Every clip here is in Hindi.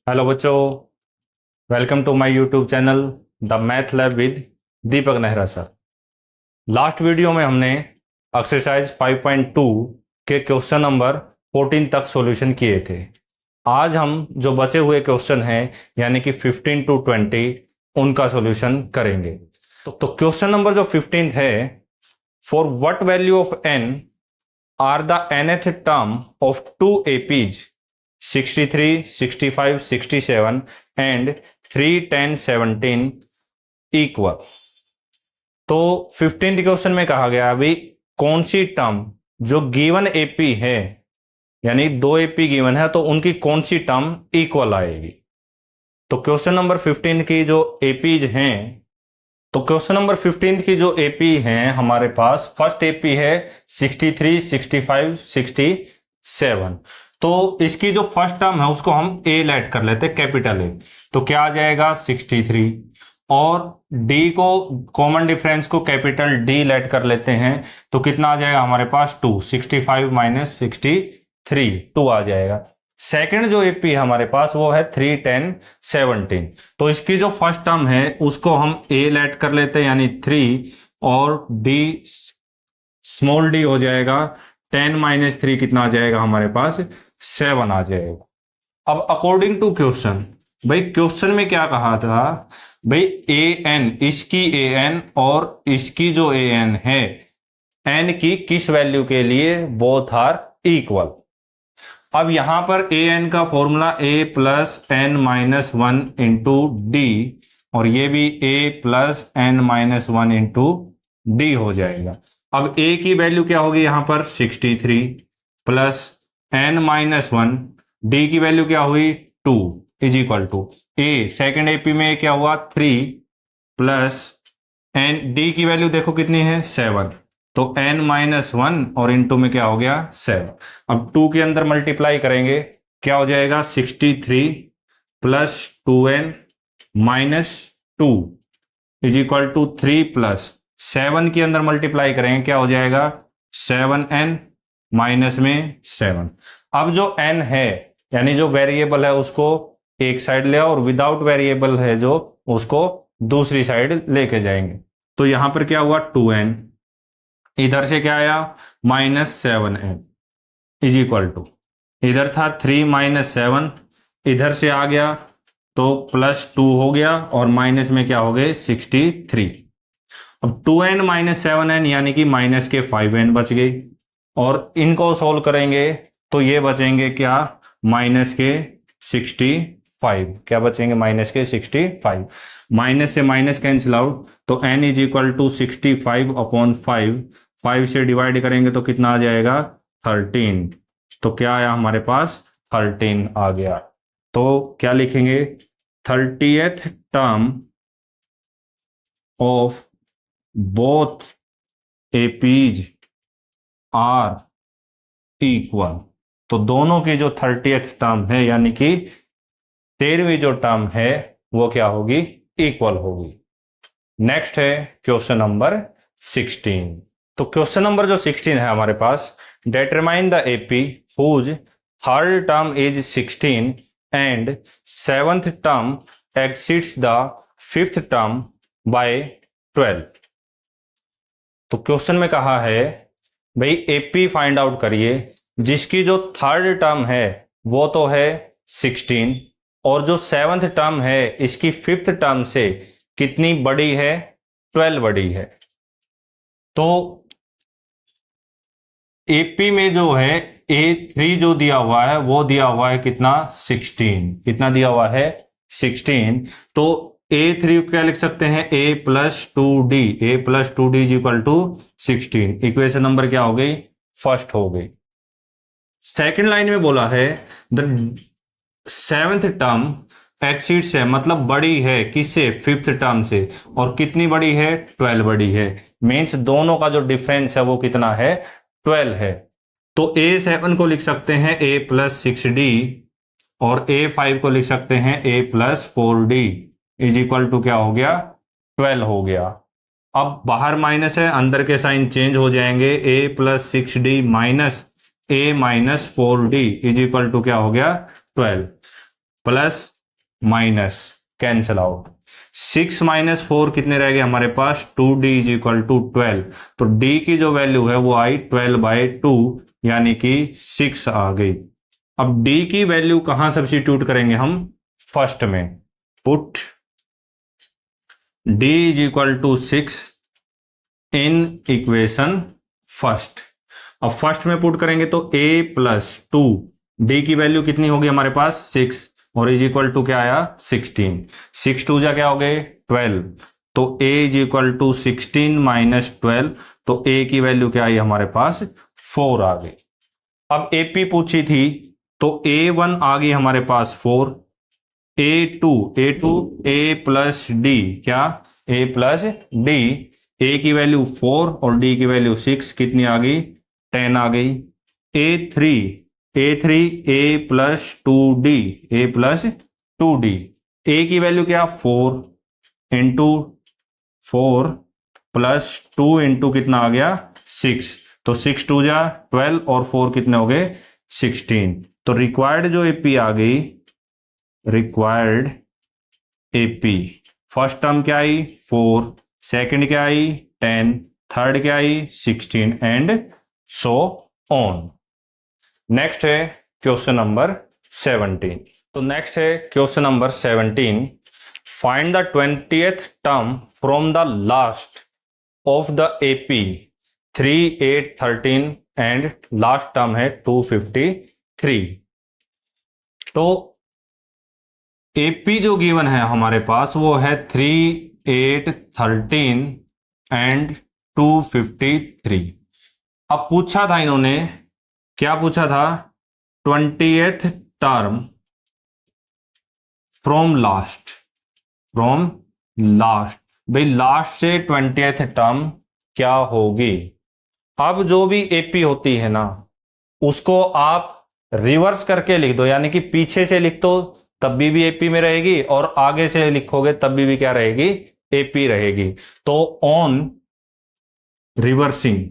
हेलो बच्चों, welcome to my YouTube channel the math lab with Deepak Nehra sir. Last video में हमने एक्सरसाइज 5.2 के क्वेश्चन नंबर 14 तक सॉल्यूशन किए थे। आज हम जो बचे हुए क्वेश्चन हैं यानी कि 15 टू 20 उनका सॉल्यूशन करेंगे। तो क्वेश्चन नंबर जो 15 है, for what value of n are the nth term of two APs 63, 65, 67 and 3, 10, 17 equal. तो 15th क्वेश्चन में कहा गया अभी कौन सी टर्म जो गिवन एपी है, यानी दो एपी गिवन है, तो उनकी कौन सी टर्म इक्वल आएगी। तो क्वेश्चन नंबर 15 की जो एपीज हैं, तो क्वेश्चन नंबर 15 की जो एपी हैं हमारे पास, फर्स्ट एपी है 63, 65, 67। तो इसकी जो फर्स्ट टर्म है उसको हम ए लेट कर लेते हैं, कैपिटल ए। तो क्या आ जाएगा 63, और डी को कॉमन डिफरेंस को कैपिटल डी लेट कर लेते हैं, तो कितना आ जाएगा हमारे पास 2, 65 माइनस 63 2 आ जाएगा। सेकंड जो एपी है हमारे पास वो है 3, 10, 17। तो इसकी जो फर्स्ट टर्म है उसको हम ए लेट कर लेते हैं यानी 3, और डी स्मॉल डी हो जाएगा 10 माइनस 3 कितना आ जाएगा हमारे पास 7 आ जाएगा। अब अकॉर्डिंग टू क्वेश्चन, भाई क्वेश्चन में क्या कहा था, भाई ए एन, इसकी ए एन और इसकी जो ए एन है, एन की किस वैल्यू के लिए बोथ आर इक्वल। अब यहां पर ए एन का formula A plus N minus 1 into D, और ये भी A plus N minus 1 into D हो जाएगा। अब ए की वैल्यू क्या होगी यहां पर 63 प्लस एन माइनस 1, डी की वैल्यू क्या हुई 2 is equal to a, second AP में क्या हुआ 3 प्लस एन, डी की वैल्यू देखो कितनी है 7, तो n माइनस 1 और इंटू में क्या हो गया 7। अब 2 के अंदर मल्टीप्लाई करेंगे, क्या हो जाएगा 63 plus 2n minus 2 is equal to 3 plus 7 के अंदर मल्टीप्लाई करेंगे, क्या हो जाएगा 7n माइनस में 7। अब जो n है यानी जो वेरिएबल है उसको एक साइड ले आओ, और विदाउट वेरिएबल है जो उसको दूसरी साइड लेके जाएंगे। तो यहां पर क्या हुआ 2n, इधर से क्या आया minus 7n is equal to, इधर था 3 माइनस 7, इधर से आ गया तो प्लस 2 हो गया, और माइनस में क्या हो गए 63। अब 2n माइनस 7n यानी कि माइनस के 5n बच गई, और इनको सोल्व करेंगे तो ये बचेंगे क्या माइनस के 65, क्या बचेंगे माइनस के 65। माइनस से माइनस कैंसिल आउट, तो n is equal to 65 upon 5 से डिवाइड करेंगे तो कितना आ जाएगा 13। तो क्या आया हमारे पास 13 आ गया। तो क्या लिखेंगे 30th term of both APs are equal. तो दोनों की जो 30th टर्म है यानी कि 13वीं जो टर्म है वो क्या होगी इक्वल होगी। नेक्स्ट है क्वेश्चन नंबर 16। तो क्वेश्चन नंबर जो 16 है हमारे पास, determine the AP whose third term is 16 and seventh term exceeds the fifth term by 12। तो क्वेश्चन में कहा है भाई एपी फाइंड आउट करिए जिसकी जो थर्ड टर्म है वो तो है 16, और जो सेवंथ टर्म है इसकी फिफ्थ टर्म से कितनी बड़ी है 12 बड़ी है। तो एपी में जो है A3 जो दिया हुआ है वो दिया हुआ है कितना 16, कितना दिया हुआ है 16। तो A3 क्या लिख सकते हैं A plus 2D, A plus 2D is equal to 16। Equation number क्या हो गई फर्स्ट हो गई। सेकेंड लाइन में बोला है द सेवेंथ टर्म एक्सीड्स है, मतलब बड़ी है किससे फिफ्थ टर्म से, और कितनी बड़ी है 12 बड़ी है। मीन्स दोनों का जो डिफरेंस है वो कितना है 12 है। तो A7 को लिख सकते हैं A प्लस 6D, और A5 को लिख सकते हैं A plus 4D is equal to क्या हो गया 12 हो गया। अब बाहर माइनस है, अंदर के साइन चेंज हो जाएंगे, A plus 6D minus A minus 4D is equal to क्या हो गया 12। Plus minus cancel out, 6 minus 4 कितने रह गए हमारे पास 2d इज इक्वल टू 12। तो d की जो वैल्यू है वो आई 12/2 यानी कि 6 आ गई। अब d की वैल्यू कहां सब्स्टिट्यूट करेंगे हम, फर्स्ट में, put d is equal to 6 in equation first. अब फर्स्ट में पुट करेंगे तो a प्लस 2, डी की वैल्यू कितनी होगी हमारे पास 6 और इज इक्वल टू क्या आया 16, 6 2 जा क्या हो गए 12, तो a is equal to 16 minus 12, तो a की वैल्यू क्या आई हमारे पास 4 आ गई। अब AP पूछी थी तो A1 आ गई हमारे पास 4, A2 A प्लस डी, क्या A प्लस डी, A की वैल्यू 4 और D की वैल्यू 6 कितनी आ गई 10 आ गई। A3 A plus 2D, A plus 2D, A की वैल्यू क्या 4 इंटू 4 प्लस 2 इंटू कितना आ गया 6, तो 6 2 जा 12 और 4 कितने हो गए 16। तो रिक्वायर्ड जो AP आ गई, रिक्वायर्ड AP, फर्स्ट टर्म क्या आई 4, सेकंड क्या आई 10, थर्ड क्या आई 16 एंड सो ऑन। नेक्स्ट है क्वेश्चन नंबर 17। तो नेक्स्ट है question number 17, find the 20th term from the last of the AP 3, 8, 13 and last term है 253। तो AP जो गिवन है हमारे पास वो है 3, 8, 13 एंड 253। अब पूछा था इन्होंने, क्या पूछा था 20th term from last, from last, भाई लास्ट से 20th टर्म क्या होगी। अब जो भी AP होती है ना उसको आप रिवर्स करके लिख दो, यानी कि पीछे से लिख दो तब भी AP में रहेगी और आगे से लिखोगे तब भी क्या रहेगी AP रहेगी। तो on reversing,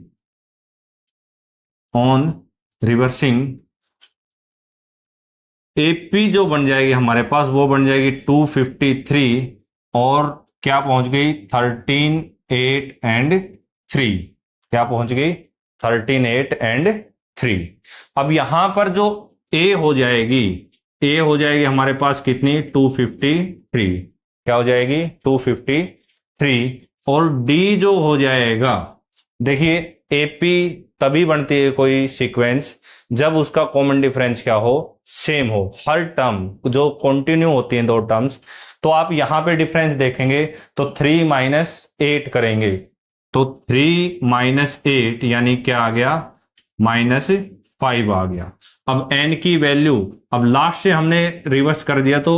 on reversing AP जो बन जाएगी हमारे पास वो बन जाएगी 253 और क्या पहुंच गई 13, 8 एंड 3, क्या पहुंच गई 13, 8 एंड 3। अब यहां पर जो A हो जाएगी, A हो जाएगी हमारे पास कितनी 253, क्या हो जाएगी 253, और D जो हो जाएगा, देखिए AP तभी बनती है कोई सीक्वेंस जब उसका कॉमन डिफरेंस क्या हो सेम हो, हर टर्म जो कंटिन्यू होती हैं दो टर्म्स। तो आप यहां पे डिफरेंस देखेंगे तो 3 माइनस 8 करेंगे तो 3 माइनस 8 यानी क्या आ गया -5 आ गया। अब n की वैल्यू, अब लास्ट से हमने रिवर्स कर दिया तो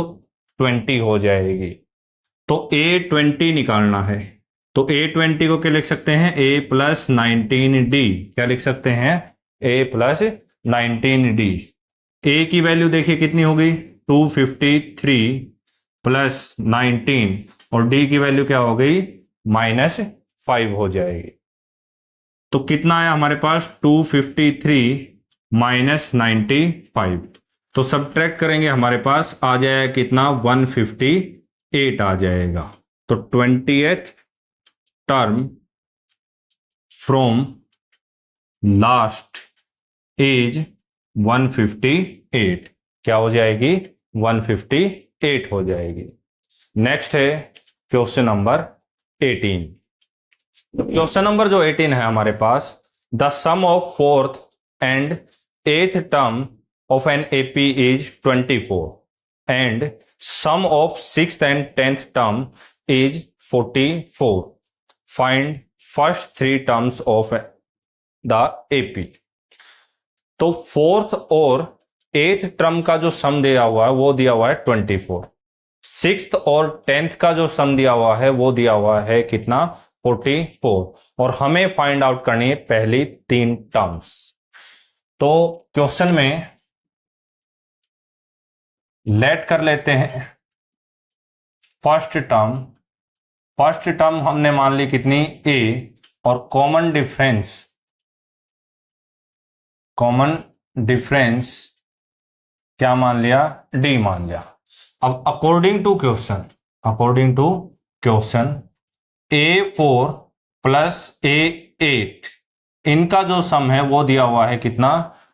20 हो जाएगी, तो A20 निकालना है। तो A20 को क्या लिख सकते हैं A प्लस 19D, क्या लिख सकते हैं A प्लस 19D। A की वैल्यू देखिए कितनी हो गई 253 प्लस 19 और D की वैल्यू क्या हो गई -5 हो जाएगी। तो कितना आया हमारे पास 253 माइनस 95, तो सब्ट्रैक्ट करेंगे हमारे पास आ जाएगा कितना 158 आ जाएगा। तो 20th term from last is 158, क्या हो जाएगी 158 हो जाएगी। नेक्स्ट है क्वेश्चन नंबर 18। क्वेश्चन नंबर जो 18 है हमारे पास, the sum of 4th and 8th term of an AP is 24 and sum of 6th and 10th term is 44, find first 3 terms of the AP। तो 4th और 8th टर्म का जो सम दिया हुआ है वो दिया हुआ है 24, 6th और 10th का जो सम दिया हुआ है वो दिया हुआ है कितना 44, और हमें फाइंड आउट करनी है पहली 3 टर्म्स। तो क्वेश्चन में लेट कर लेते हैं फर्स्ट टर्म, फर्स्ट टर्म हमने मान ली कितनी A और कॉमन डिफरेंस, कॉमन डिफरेंस क्या मान लिया D मान लिया। अब according to question A4 plus A8 इनका जो सम है वो दिया हुआ है कितना,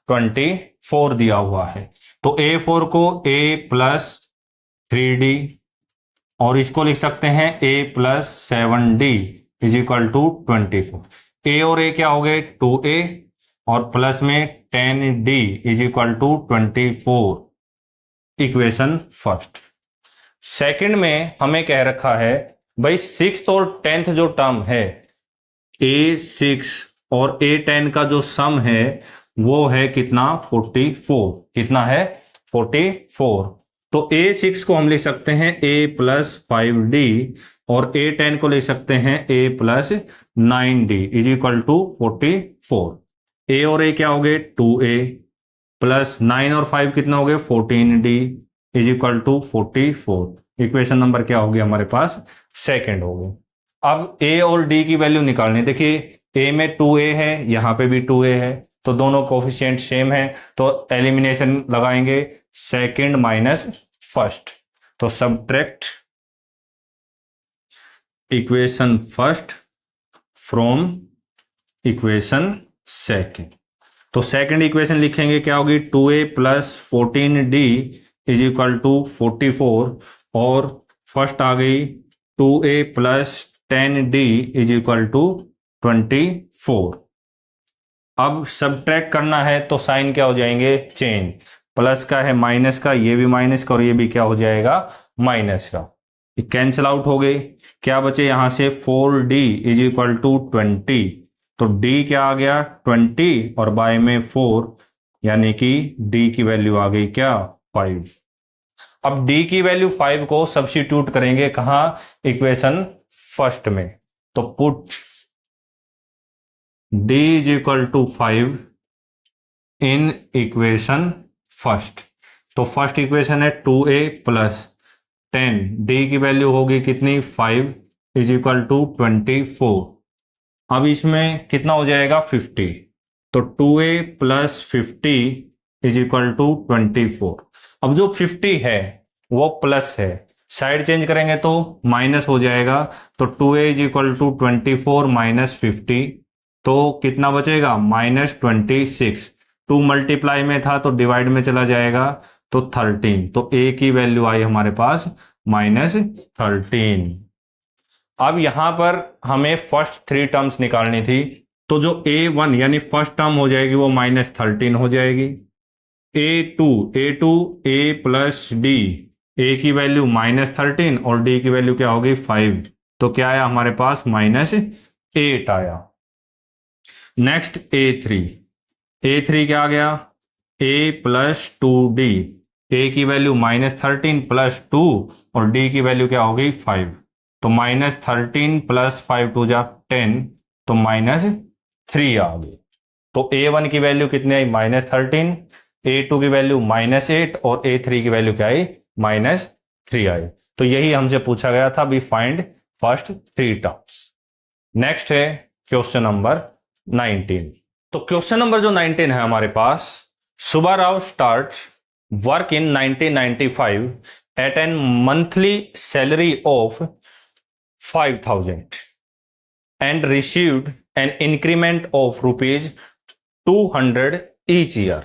24 दिया हुआ है। तो A4 को A प्लस 3D और इसको लिख सकते हैं A plus 7D is equal to 24। A और A क्या हो गए, 2A और प्लस में 10D is equal to 24, equation first. Second में हमें कह रखा है भाई 6th और 10th जो टर्म है A6 और A10 का जो सम है वो है कितना, 44। कितना है, 44। तो A6 को हम लिख सकते हैं A प्लस 5D और A10 को लिख सकते हैं A plus 9D is equal to 44। A और A क्या हो गए, 2A प्लस 9 और 5 कितना हो गए, 14D is equal to 44। Equation number क्या होगी हमारे पास, सेकंड होगी। अब A और D की वैल्यू निकालनी, देखिए A में 2A है, यहाँ पे भी 2A है, तो दोनों कोफिशिएंट सेम है, तो एलिमिनेशन लगाएंगे सेकंड माइनस फर्स्ट। तो subtract equation first from equation second. तो सेकंड इक्वेशन लिखेंगे क्या होगी, 2A plus 14D is equal to 44 और फर्स्ट आ गई 2A plus 10D is equal to 24। अब सब्ट्रैक्ट करना है तो साइन क्या हो जाएंगे, चेंज। प्लस का है माइनस का, ये भी माइनस का और ये भी क्या हो जाएगा, माइनस का। कैंसिल आउट हो गई, क्या बचे यहां से 4D इज इक्वल टू 20। तो D क्या आ गया 20 और बाय में 4, यानी कि D की वैल्यू आ गई क्या, 5। अब D की वैल्यू 5 को सब्स्टिट्यूट करेंगे कहां, इक्वेशन फर्स्ट में। तो put D is equal to 5 in equation first. तो फर्स्ट इक्वेशन है 2A प्लस 10, D की वैल्यू होगी कितनी, 5 इज इक्वल टू 24। अब इसमें कितना हो जाएगा, 50। तो 2A plus 50 is equal to 24। अब जो 50 है वो प्लस है, साइड चेंज करेंगे तो माइनस हो जाएगा। तो 2A is equal to 24 minus 50, तो कितना बचेगा, माइनस 26। 2 मल्टीप्लाई में था तो डिवाइड में चला जाएगा, तो 13। तो A की वैल्यू आई हमारे पास माइनस 13। अब यहां पर हमें फर्स्ट 3 टर्म्स निकालनी थी, तो जो A1 यानी फर्स्ट टर्म हो जाएगी वो माइनस 13 हो जाएगी। A2 A plus D, A की वैल्यू माइनस 13 और D की वैल्यू क्या होगी, 5। तो क्या आया हमारे पास, माइनस 8 आया। नेक्स्ट A3 क्या आ गया, A प्लस 2D, A की वैल्यू माइनस 13 प्लस 2 और D की वैल्यू क्या हो गई, 5। तो माइनस 13 प्लस 5 टू जा 10, तो माइनस 3 आ गई। तो A1 की वैल्यू कितनी आई, माइनस 13, A2 की वैल्यू माइनस 8 और A3 की वैल्यू क्या आई, माइनस 3 आई। तो यही हमसे पूछा गया था, B find first 3 terms. Next है क्वेश्चन नंबर 19। तो क्वेश्चन नंबर जो 19 है हमारे पास, Subbarao start work in 1995 at an monthly salary of 5,000 and received an increment of rupees 200 each year.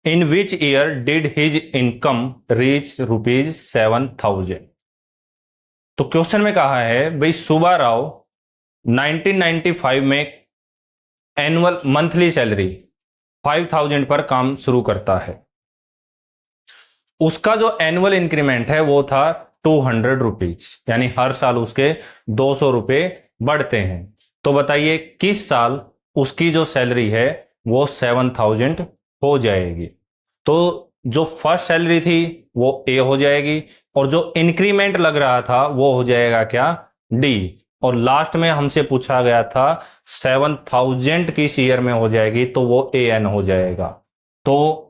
In which year did his income reach rupees 7,000? तो क्वेश्चन में कहा है भाई सुब्बाराव 1995 में एनुअल मंथली सैलरी 5,000 पर काम शुरू करता है। उसका जो एनुअल इंक्रीमेंट है वो था 200 रुपीज, यानी हर साल उसके 200 रुपए बढ़ते हैं। तो बताइए किस साल उसकी जो सैलरी है वो 7,000 हो जाएगी। तो जो फर्स्ट सैलरी थी वो ए हो जाएगी और जो इंक्रीमेंट लग रहा था वो हो जाएगा क्या, डी। और लास्ट में हमसे पूछा गया था 7,000 किस ईयर में हो जाएगी, तो वो ए एन हो जाएगा। तो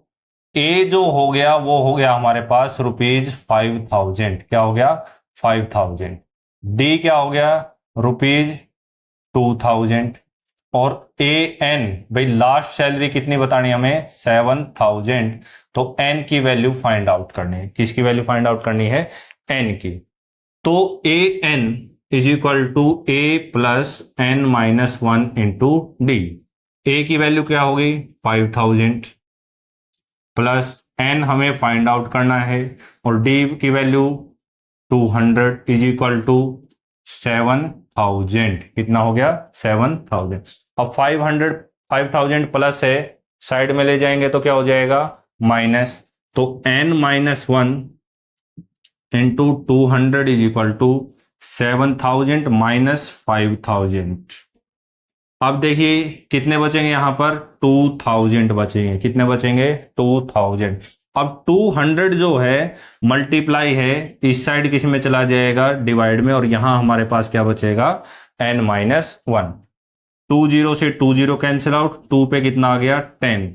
ए जो हो गया वो हो गया हमारे पास रुपीज 5,000, क्या हो गया 5,000। डी क्या हो गया रुपीज 2,000 और ए एन, भाई लास्ट सैलरी कितनी बतानी है हमें, 7000, तो एन की वैल्यू फाइंड आउट करनी है। किसकी वैल्यू फाइंड आउट करनी है, एन की। तो A N is equal to A plus N minus 1 into D. A की वैल्यू क्या होगी 5000 प्लस एन हमें फाइंड आउट करना है और डी की वैल्यू 200 इज इक्वल टू 7000। कितना हो गया 7000। अब 5000 प्लस है, साइड में ले जाएंगे तो क्या हो जाएगा माइनस, तो n minus 1 into 200 is equal to 7000 minus 5000। अब देखिए कितने बचेंगे यहां पर 2000 बचेंगे। कितने बचेंगे 2000। अब 200 जो है मल्टीप्लाई है, इस साइड किस में चला जाएगा डिवाइड में, और यहां हमारे पास क्या बचेगा n माइनस 1। 20 से 20 कैंसिल आउट, 2 पे कितना आ गया 10,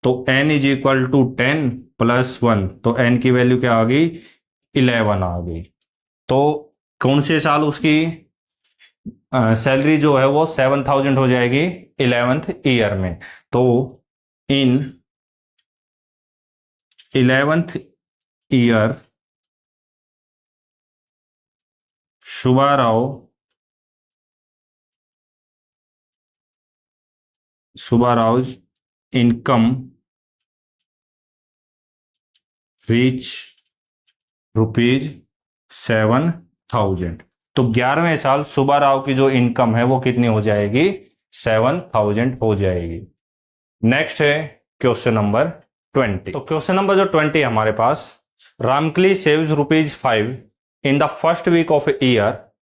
तो n is equal to 10 plus 1, तो n की वैल्यू क्या आ गई 11 आ गई। तो कौन से साल उसकी सैलरी जो है वो 7000 हो जाएगी 11th ईयर में। तो इन 11th year Subbarao income reach ₹7,000। तो 11वें साल सुब्बाराव की जो इनकम है वो कितनी हो जाएगी 7000 हो जाएगी। नेक्स्ट है क्वेश्चन नंबर 20। तो क्वेश्चन नंबर जो 20 है हमारे पास, Ramkali saves ₹5 in the first week of a year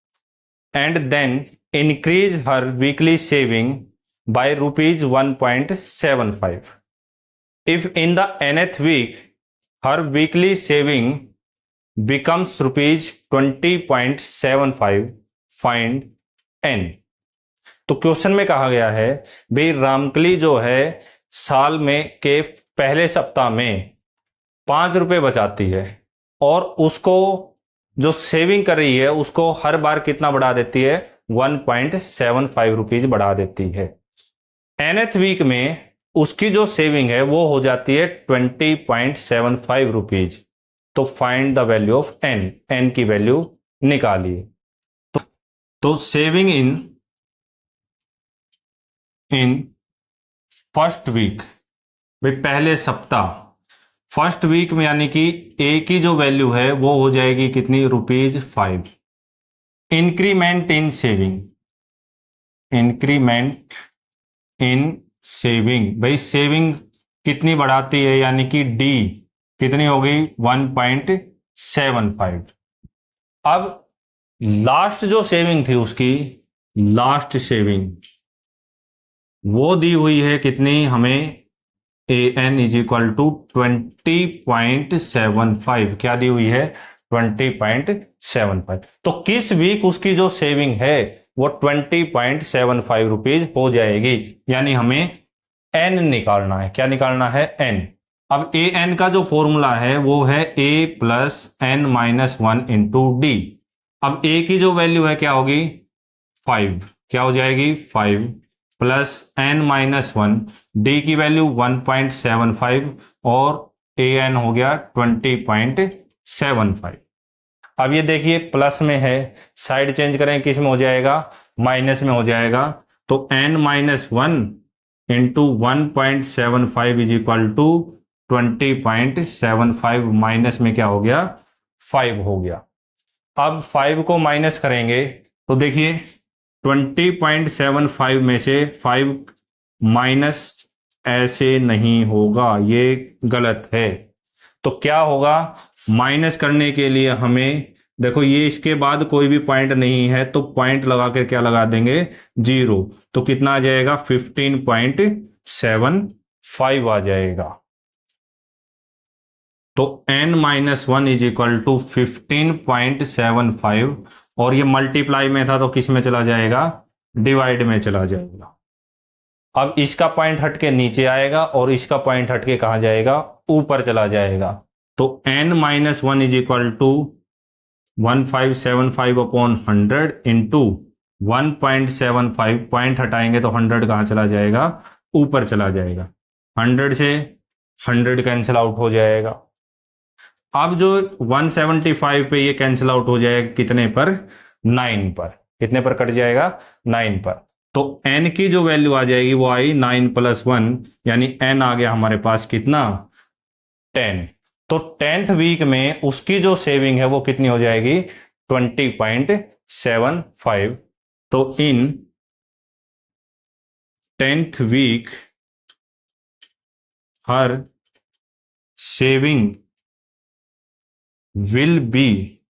and then increase her weekly saving by ₹1.75 if in the nth week her weekly saving becomes ₹20.75, find n। तो क्वेश्चन में कहा गया है भाई रामकली जो है साल में के पहले सप्ताह में ₹5 बचाती है और उसको जो सेविंग कर रही है उसको हर बार कितना बढ़ा देती है 1.75 रुपीज बढ़ा देती है। nth वीक में उसकी जो सेविंग है वो हो जाती है 20.75 रुपीज। तो find the value of n की वैल्यू निकालिए। तो सेविंग इन फर्स्ट वीक, भाई पहले सप्ताह, फर्स्ट वीक में यानी कि ए की जो वैल्यू है वो हो जाएगी कितनी ₹5। Increment in saving, increment in saving, भाई सेविंग कितनी बढ़ाती है यानी कि डी कितनी हो गई 1.75। अब लास्ट जो सेविंग थी उसकी, लास्ट सेविंग वो दी हुई है कितनी हमें an इज इक्वल टू 20.75। क्या दी हुई है 20.75। तो किस वीक उसकी जो सेविंग है वो 20.75 रुपीज हो जाएगी, यानी हमें n निकालना है। क्या निकालना है n। अब ए एन का जो फॉर्मूला है वो है a plus N minus 1 into d. अब ए की जो वैल्यू है क्या होगी 5, क्या हो जाएगी 5 प्लस एन माइनस 1, डी की वैल्यू 1.75 और ए एन हो गया 20.75। अब ये देखिए प्लस में है, साइड चेंज करें किस में हो जाएगा माइनस में हो जाएगा। तो n minus 1 into 1.75 is equal to 20.75 minus में क्या हो गया 5 हो गया। अब 5 को माइनस करेंगे तो देखिए 20.75 में से 5 माइनस ऐसे नहीं होगा, ये गलत है। तो क्या होगा माइनस करने के लिए हमें देखो ये इसके बाद कोई भी पॉइंट नहीं है तो पॉइंट लगा कर क्या लगा देंगे 0, तो कितना आ जाएगा 15.75 आ जाएगा। तो n minus 1 is equal to 15.75 और ये मल्टीप्लाई में था तो किस में चला जाएगा डिवाइड में चला जाएगा। अब इसका पॉइंट हटके नीचे आएगा और इसका पॉइंट हटके कहां जाएगा ऊपर चला जाएगा। तो n minus 1 is equal to 1575 upon 100 into 1.75 point हटाएंगे तो 100 कहाँ चला जाएगा, ऊपर चला जाएगा। 100 से 100 कैंसिल आउट हो जाएगा। अब जो 175 पे ये कैंसिल आउट हो जाएगा कितने पर, 9 पर। कितने पर कट जाएगा, 9 पर। तो n की जो वैल्यू आ जाएगी वो आई 9 + 1, यानी n आ गया हमारे पास कितना, 10। तो 10th वीक में उसकी जो सेविंग है वो कितनी हो जाएगी, 20.75। तो in 10th week her saving will be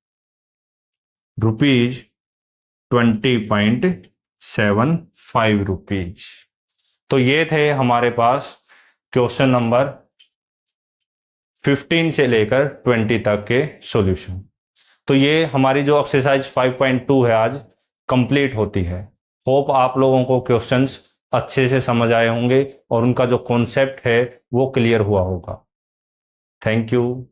₹20.75। तो ये थे हमारे पास क्वेश्चन नंबर 15 से लेकर 20 तक के सॉल्यूशन। तो ये हमारी जो एक्सरसाइज 5.2 है आज कंप्लीट होती है। होप आप लोगों को क्वेश्चंस अच्छे से समझ आए होंगे और उनका जो कॉन्सेप्ट है वो क्लियर हुआ होगा। Thank you.